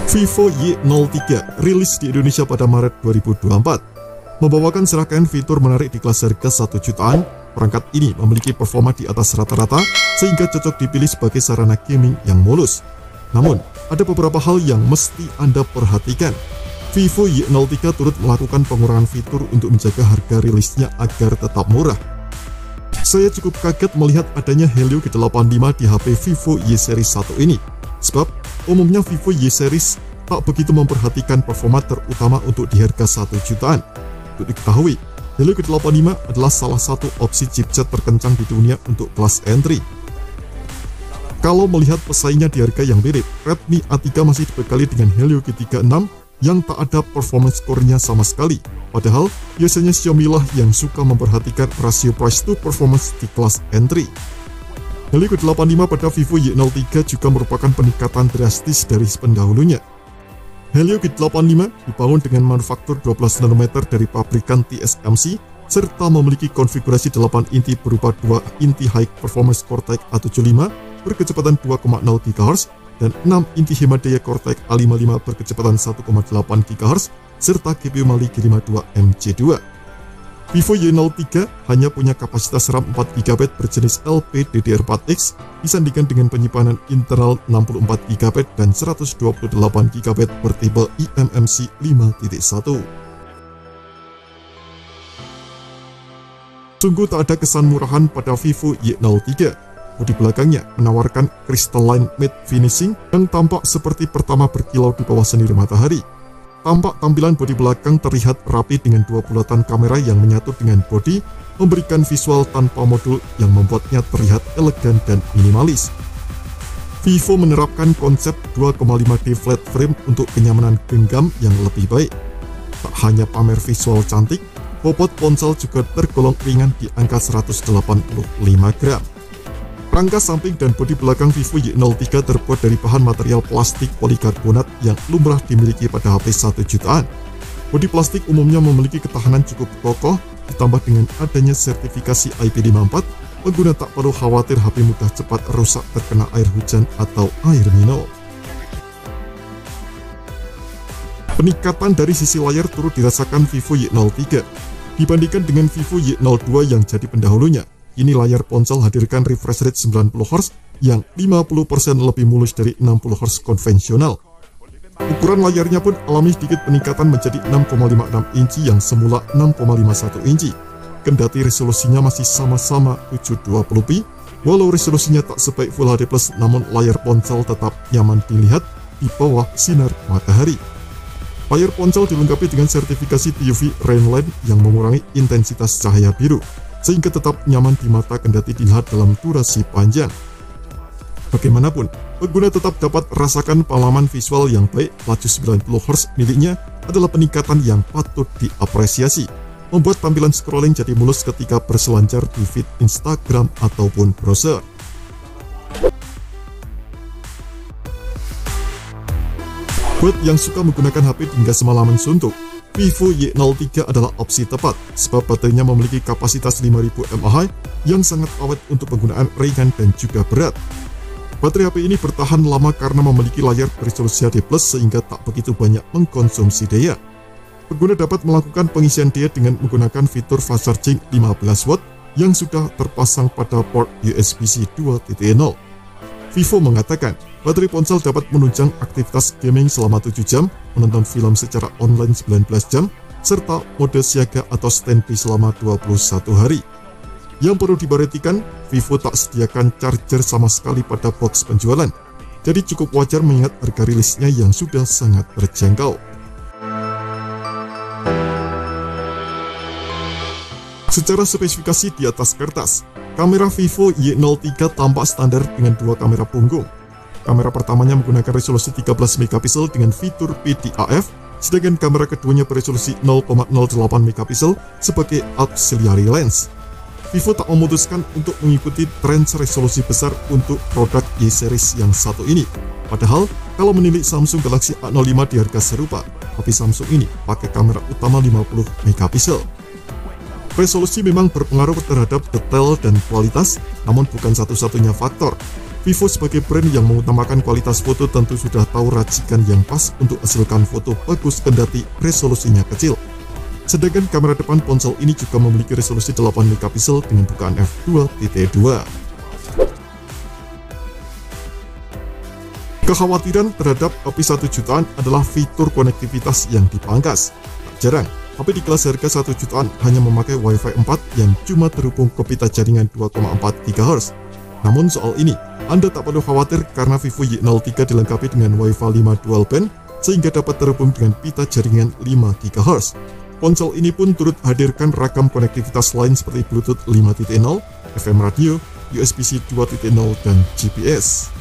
Vivo Y03 rilis di Indonesia pada Maret 2024, membawakan serangkaian fitur menarik di kelas harga 1 jutaan. Perangkat ini memiliki performa di atas rata-rata sehingga cocok dipilih sebagai sarana gaming yang mulus. Namun, ada beberapa hal yang mesti Anda perhatikan. Vivo Y03 turut melakukan pengurangan fitur untuk menjaga harga rilisnya agar tetap murah. Saya cukup kaget melihat adanya Helio G85 di HP Vivo Y Series 1 ini, sebab umumnya Vivo Y Series tak begitu memperhatikan performa terutama untuk di harga 1 jutaan. Untuk diketahui, Helio G85 adalah salah satu opsi chipset terkencang di dunia untuk kelas entry. Kalau melihat pesaingnya di harga yang mirip, Redmi A3 masih dibekali dengan Helio G36 yang tak ada performance score-nya sama sekali. Padahal, biasanya Xiaomi lah yang suka memperhatikan rasio price to performance di kelas entry. Helio G85 pada Vivo Y03 juga merupakan peningkatan drastis dari pendahulunya. Helio G85 dibangun dengan manufaktur 12 nanometer dari pabrikan TSMC, serta memiliki konfigurasi 8 inti berupa 2 inti High Performance Cortex A75 berkecepatan 2,0 GHz dan 6 inti Himadaya Cortex A55 berkecepatan 1,8 GHz, serta GPU Mali G52 MC2. Vivo Y03 hanya punya kapasitas RAM 4GB berjenis LPDDR4X disandingkan dengan penyimpanan internal 64GB dan 128GB bertipe eMMC 5.1. Sungguh tak ada kesan murahan pada Vivo Y03. Bodi belakangnya menawarkan crystalline matte finishing yang tampak seperti pertama berkilau di bawah sendiri matahari. Tampak tampilan bodi belakang terlihat rapi dengan 2 bulatan kamera yang menyatu dengan bodi, memberikan visual tanpa modul yang membuatnya terlihat elegan dan minimalis. Vivo menerapkan konsep 2,5D flat frame untuk kenyamanan genggam yang lebih baik. Tak hanya pamer visual cantik, bobot ponsel juga tergolong ringan di angka 185 gram. Rangka samping dan bodi belakang Vivo Y03 terbuat dari bahan material plastik polikarbonat yang lumrah dimiliki pada HP 1 jutaan. Bodi plastik umumnya memiliki ketahanan cukup kokoh, ditambah dengan adanya sertifikasi IP54, pengguna tak perlu khawatir HP mudah cepat rusak terkena air hujan atau air minum. Peningkatan dari sisi layar turut dirasakan Vivo Y03. Dibandingkan dengan Vivo Y02 yang jadi pendahulunya, ini layar ponsel hadirkan refresh rate 90Hz yang 50% lebih mulus dari 60Hz konvensional. Ukuran layarnya pun alami sedikit peningkatan menjadi 6,56 inci yang semula 6,51 inci. Kendati resolusinya masih sama-sama 720p, walau resolusinya tak sebaik Full HD+, namun layar ponsel tetap nyaman dilihat di bawah sinar matahari. Layar ponsel dilengkapi dengan sertifikasi TUV Rainline yang mengurangi intensitas cahaya biru, sehingga tetap nyaman di mata kendati dilihat dalam durasi panjang. Bagaimanapun, pengguna tetap dapat rasakan pengalaman visual yang baik. Laju 90Hz miliknya adalah peningkatan yang patut diapresiasi, membuat tampilan scrolling jadi mulus ketika berselancar di feed Instagram ataupun browser. Buat yang suka menggunakan HP hingga semalaman suntuk, Vivo Y03 adalah opsi tepat, sebab baterainya memiliki kapasitas 5000 mAh yang sangat awet untuk penggunaan ringan dan juga berat. Baterai HP ini bertahan lama karena memiliki layar beresolusi HD+, sehingga tak begitu banyak mengkonsumsi daya. Pengguna dapat melakukan pengisian daya dengan menggunakan fitur fast charging 15W yang sudah terpasang pada port USB-C 2.0. Vivo mengatakan, baterai ponsel dapat menunjang aktivitas gaming selama 7 jam, menonton film secara online 19 jam, serta mode siaga atau standby selama 21 hari. Yang perlu diperhatikan, Vivo tak sediakan charger sama sekali pada box penjualan, jadi cukup wajar mengingat harga rilisnya yang sudah sangat terjangkau. Secara spesifikasi di atas kertas, kamera Vivo Y03 tampak standar dengan 2 kamera punggung. Kamera pertamanya menggunakan resolusi 13 megapiksel dengan fitur PDAF, sedangkan kamera keduanya beresolusi 0,08 megapiksel sebagai auxiliary lens. Vivo tak memutuskan untuk mengikuti tren resolusi besar untuk produk Y series yang satu ini. Padahal, kalau menilik Samsung Galaxy A05 di harga serupa, HP Samsung ini pakai kamera utama 50 megapiksel. Resolusi memang berpengaruh terhadap detail dan kualitas, namun bukan satu-satunya faktor. Vivo sebagai brand yang mengutamakan kualitas foto tentu sudah tahu racikan yang pas untuk hasilkan foto bagus kendati resolusinya kecil. Sedangkan kamera depan ponsel ini juga memiliki resolusi 8 megapiksel dengan bukaan f2.2. Kekhawatiran terhadap HP 1 jutaan adalah fitur konektivitas yang dipangkas. Tak jarang, HP di kelas harga 1 jutaan hanya memakai Wi-Fi 4 yang cuma terhubung ke pita jaringan 2,4 GHz. Namun soal ini, Anda tak perlu khawatir karena Vivo Y03 dilengkapi dengan Wi-Fi 5 dual band sehingga dapat terhubung dengan pita jaringan 5 GHz. Ponsel ini pun turut hadirkan ragam konektivitas lain seperti Bluetooth 5.0, FM radio, USB-C 2.0, dan GPS.